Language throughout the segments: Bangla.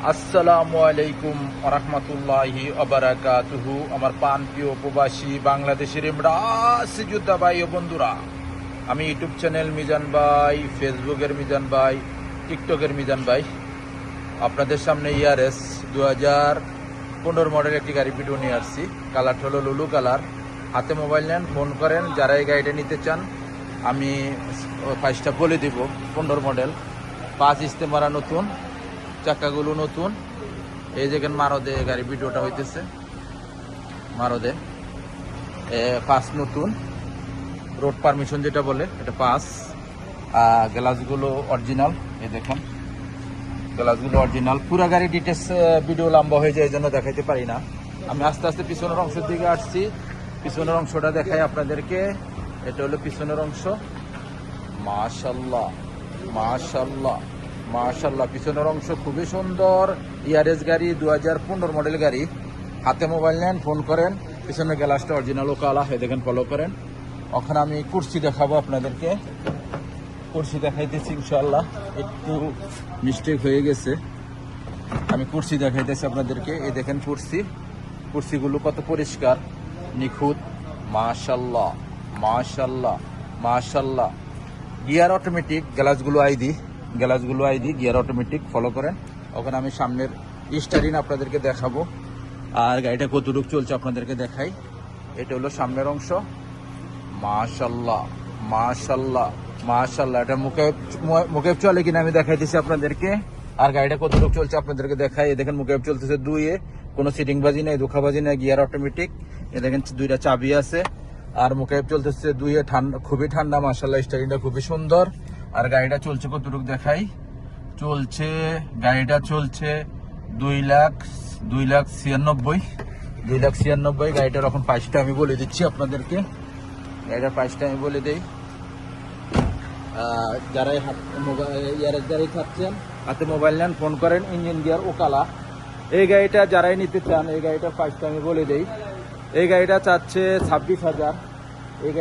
আসসালামু আলাইকুম রহমতুল্লাহি আবরাকাতুহু। আমার প্রিয় প্রবাসী বাংলাদেশের ইমরাজ যোদ্ধা ভাই ও বন্ধুরা, আমি ইউটিউব চ্যানেল মিজান ভাই, ফেসবুকের মিজান ভাই, টিকটকের মিজান ভাই আপনাদের সামনে ইয়ারএস 2015 মডেল একটি গাড়ি ভিডিও নিয়ে আসছি। কালারটা হলো লুলু কালার। হাতে মোবাইল নেন, ফোন করেন। যারা এই গাড়িটা নিতে চান আমি প্রাইসটা বলে দিব। 15 মডেল, 5 ইস্তেমারা নতুন, চাকাগুলো নতুন। এই যেখানে মারদে গাড়ি ভিডিওটা হইতেছে, মারদে 5 নতুন, রোড পারমিশন যেটা বলে এটা 5। গ্লাসগুলো অরিজিনাল, এই দেখুন গ্লাসগুলো অরিজিনাল। পুরো গাড়ি ডিটেলস ভিডিও লম্বা হয়ে যায়, এই জন্য দেখাইতে পারি না। আমি আস্তে আস্তে পিছনের অংশের দিকে আসছি, পিছনের অংশটা দেখাই আপনাদেরকে। এটা হলো পিছনের অংশ। মাশাল্লাহ মাশাল্লাহ মাশাল্লাহ, পিছনের অংশ খুবই সুন্দর। ইয়ারএস গাড়ি, 2015 মডেল গাড়ি। হাতে মোবাইল নেন, ফোন করেন। পিছনের গ্লাসটা অরিজিনাল ও কালা, হয়ে দেখেন, ফলো করেন। ওখানে আমি কুরসি দেখাবো আপনাদেরকে, কুরসি দেখাইতেছি ইনশাল্লাহ। একটু মিস্টেক হয়ে গেছে, আমি কুরসি দেখাইতেছি আপনাদেরকে। এই দেখেন কুরসি, কুরসিগুলো কত পরিষ্কার, নিখুঁত। মাশাল্লাহ মাশাল্লাহ মাশাল্লাহ। গিয়ার অটোমেটিক, গ্লাসগুলো আইডি, গ্লাসগুলো আইডি, গিয়ার অটোমেটিক, ফলো করেন। ওখানে আমি সামনের স্টারিং আপনাদেরকে দেখাবো, আর গাড়িটা কতটুকু চলছে আপনাদেরকে দেখাই। এটা হলো সামনের অংশ। মাশাল্লাহ মাশাল্লাহ মাশাল্লাহ। এটা মুকেব চলে কিনা আমি দেখাইতেছি আপনাদেরকে, আর গাড়িটা কতটুকু চলছে আপনাদেরকে দেখাই। এ দেখেন মুকেব চলতেছে 2-এ, কোনো সিটিং বাজি নাই, ধোকাবাজি নাই, গিয়ার অটোমেটিক। এ দেখেন 2টা চাবি আছে, আর মুকেব চলতেছে 2-এ, ঠান্ডা, খুবই ঠান্ডা। মাশাল্লাহ, স্টারিংটা খুবই সুন্দর। আর গাড়িটা চলছে কতটুকু দেখাই। চলছে, গাড়িটা চলছে 2,96,000। গাড়িটার এখন প্রাইসটা আমি বলে দিচ্ছি আপনাদেরকে, গাড়িটার প্রাইসটা আমি বলে দিই। যারা ইয়ারের গাড়ি খাচ্ছেন, হাতে মোবাইল নেন, ফোন করেন। ইঞ্জিন গিয়ার ও কালা। এই গাড়িটা যারাই নিতে চান, এই গাড়িটার প্রাইসটা আমি বলে দিই। এই গাড়িটা চাচ্ছে 26,000। এই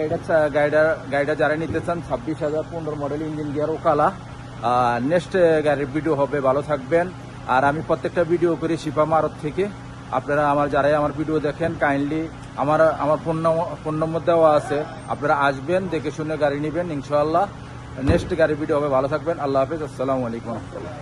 গাড়িটা যারা নিতে চান 26,000, 15 মডেল, ইঞ্জিন গিয়ার ও কালা। নেক্সট গাড়ির ভিডিও হবে, ভালো থাকবেন। আর আমি প্রত্যেকটা ভিডিও করি শিপা মারত থেকে। আপনারা যারাই আমার ভিডিও দেখেন, কাইন্ডলি আমার ফোন নম্বর দেওয়া আছে, আপনারা আসবেন, দেখে শুনে গাড়ি নেবেন ইনশাআল্লাহ। নেক্সট গাড়ির ভিডিও হবে, ভালো থাকবেন। আল্লাহ হাফেজ, আসসালামু আলাইকুম রহমতুল্লাহ।